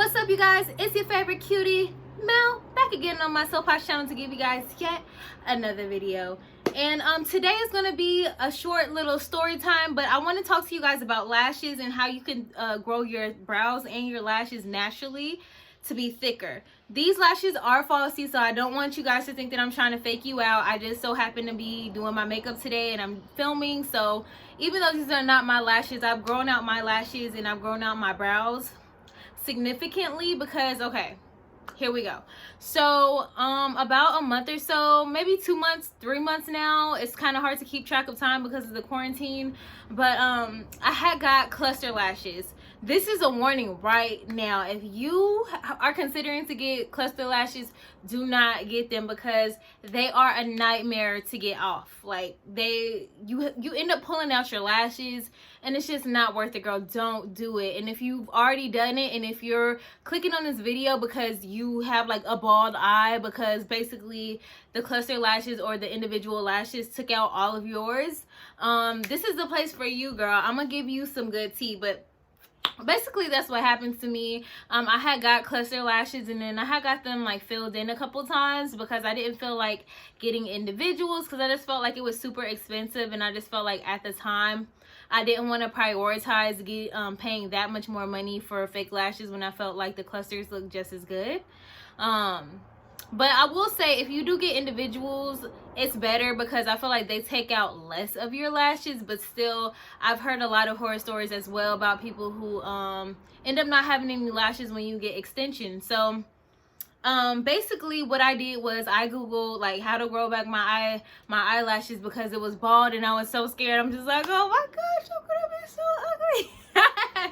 What's up, you guys? It's your favorite cutie, Mel, back again on my Soapbox channel to give you guys yet another video. And today is going to be a short little story time, but I want to talk to you guys about lashes and how you can grow your brows and your lashes naturally to be thicker. These lashes are falsy, so I don't want you guys to think that I'm trying to fake you out. I just so happen to be doing my makeup today and I'm filming, so even though these are not my lashes, I've grown out my lashes and I've grown out my brows significantly because, okay, here we go. So about a month or so, maybe 2 months, 3 months now, it's kind of hard to keep track of time because of the quarantine, but I had got cluster lashes. This is a warning right now. If you are considering to get cluster lashes, do not get them because they are a nightmare to get off. Like you end up pulling out your lashes and it's just not worth it, girl. Don't do it. And if you've already done it, and if you're clicking on this video because you have like a bald eye because basically the cluster lashes or the individual lashes took out all of yours, this is the place for you, girl. I'm gonna give you some good tea, but basically that's what happens to me. I had got cluster lashes and then I had got them like filled in a couple times because I didn't feel like getting individuals because I just felt like it was super expensive, and I just felt like at the time I didn't want to prioritize paying that much more money for fake lashes when I felt like the clusters looked just as good. But I will say, if you do get individuals, it's better because I feel like they take out less of your lashes, but still, I've heard a lot of horror stories as well about people who end up not having any lashes when you get extensions. So basically what I did was I googled like how to grow back my eyelashes because it was bald and I was so scared. I'm just like, oh my gosh, I'm gonna be so ugly. I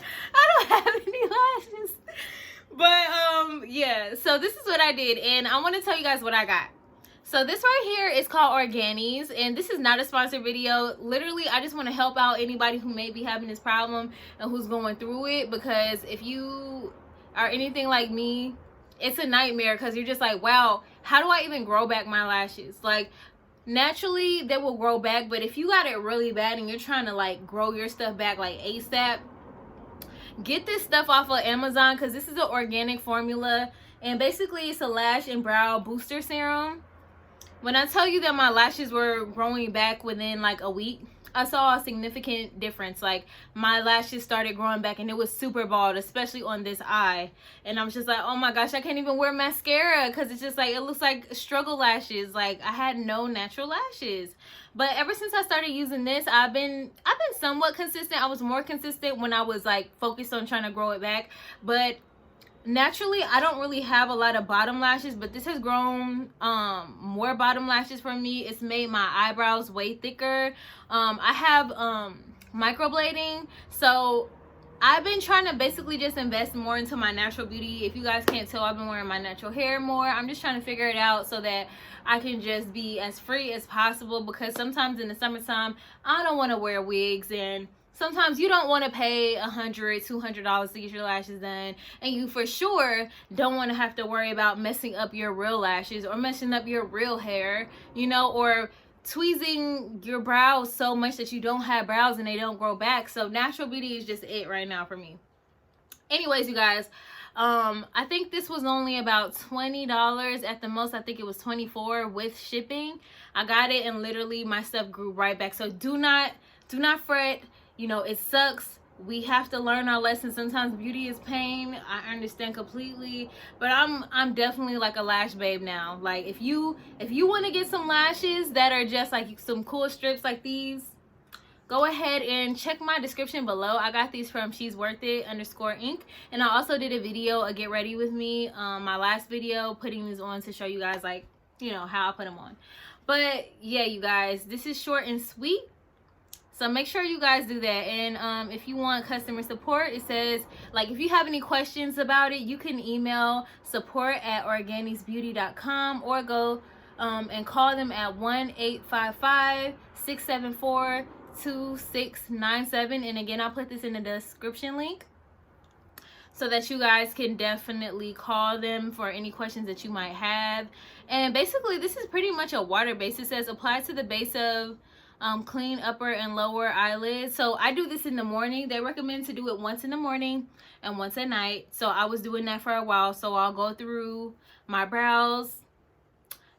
don't have any lashes. But yeah, so this is what I did, and I want to tell you guys what I got. So this right here is called Organys, and this is not a sponsored video. Literally, I just want to help out anybody who may be having this problem and who's going through it, because if you are anything like me, it's a nightmare because you're just like, wow, how do I even grow back my lashes? Like, naturally they will grow back, but if you got it really bad and you're trying to like grow your stuff back like ASAP, get this stuff off of Amazon because this is an organic formula, and basically it's a lash and brow booster serum. When I tell you that my lashes were growing back within like a week, I saw a significant difference. Like, my lashes started growing back and it was super bald, especially on this eye, and I'm just like, oh my gosh, I can't even wear mascara because it's just like, it looks like struggle lashes. Like, I had no natural lashes. But ever since I started using this, I've been somewhat consistent. I was more consistent when I was like focused on trying to grow it back, but naturally I don't really have a lot of bottom lashes, but this has grown more bottom lashes for me. It's made my eyebrows way thicker. I have microblading, so I've been trying to basically just invest more into my natural beauty. If you guys can't tell, I've been wearing my natural hair more. I'm just trying to figure it out so that I can just be as free as possible, because sometimes in the summertime I don't want to wear wigs, and sometimes you don't want to pay $100, $200 to get your lashes done, and you for sure don't want to have to worry about messing up your real lashes or messing up your real hair, you know, or tweezing your brows so much that you don't have brows and they don't grow back. So natural beauty is just it right now for me. Anyways, you guys, I think this was only about $20 at the most. I think it was $24 with shipping. I got it and literally my stuff grew right back. So do not fret. You know, it sucks. We have to learn our lessons. Sometimes beauty is pain. I understand completely, but I'm definitely like a lash babe now. Like, if you want to get some lashes that are just like some cool strips like these, go ahead and check my description below. I got these from She's Worth It _Inc. And I also did a video, a get ready with me, my last video, putting these on to show you guys, like, you know, how I put them on. But yeah, you guys, this is short and sweet. So make sure you guys do that. And if you want customer support, it says, like, if you have any questions about it, you can email support@organysbeauty.com or go and call them at 1-855-674-2697. And again, I'll put this in the description link so that you guys can definitely call them for any questions that you might have. And basically, this is pretty much a water base. It says apply to the base of clean upper and lower eyelids. So I do this in the morning. They recommend to do it once in the morning and once at night. So I was doing that for a while. So I'll go through my brows,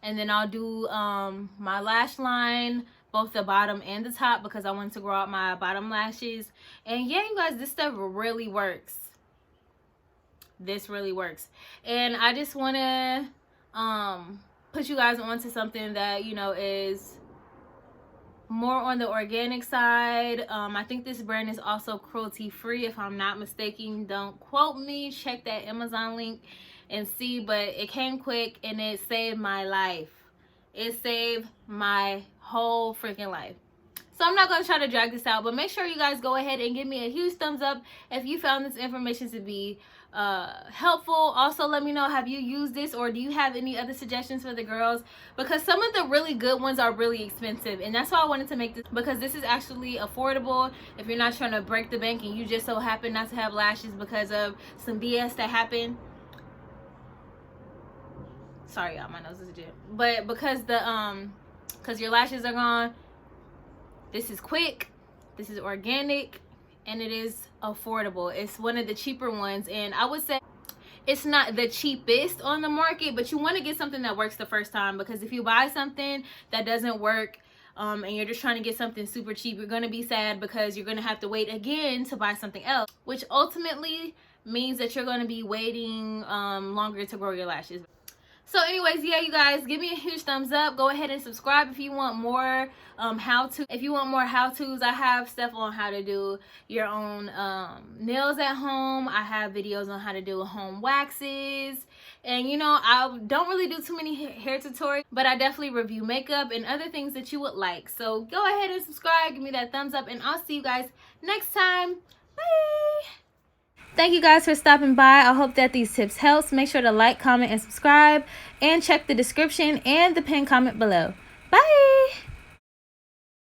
and then I'll do my lash line, both the bottom and the top, because I want to grow out my bottom lashes. And yeah, you guys, this stuff really works. This really works. And I just want to put you guys onto something that, you know, is more on the organic side. I think this brand is also cruelty free, if I'm not mistaken. Don't quote me. Check that Amazon link and see. But it came quick and it saved my life. It saved my whole freaking life. So I'm not going to try to drag this out, but make sure you guys go ahead and give me a huge thumbs up if you found this information to be helpful. Also, let me know, have you used this, or do you have any other suggestions for the girls? Because some of the really good ones are really expensive, and that's why I wanted to make this, because this is actually affordable if you're not trying to break the bank and you just so happen not to have lashes because of some BS that happened. Sorry y'all, my nose is itching. But because your lashes are gone, this is quick, this is organic, and it is affordable. It's one of the cheaper ones, and I would say it's not the cheapest on the market, but you want to get something that works the first time, because if you buy something that doesn't work and you're just trying to get something super cheap, you're going to be sad because you're going to have to wait again to buy something else, which ultimately means that you're going to be waiting longer to grow your lashes. So anyways, yeah, you guys, give me a huge thumbs up. Go ahead and subscribe if you want more if you want more how-tos. I have stuff on how to do your own nails at home. I have videos on how to do home waxes. And you know, I don't really do too many hair tutorials, but I definitely review makeup and other things that you would like. So go ahead and subscribe, give me that thumbs up, and I'll see you guys next time. Bye! Thank you guys for stopping by. I hope that these tips helps. Make sure to like, comment, and subscribe. And check the description and the pinned comment below. Bye!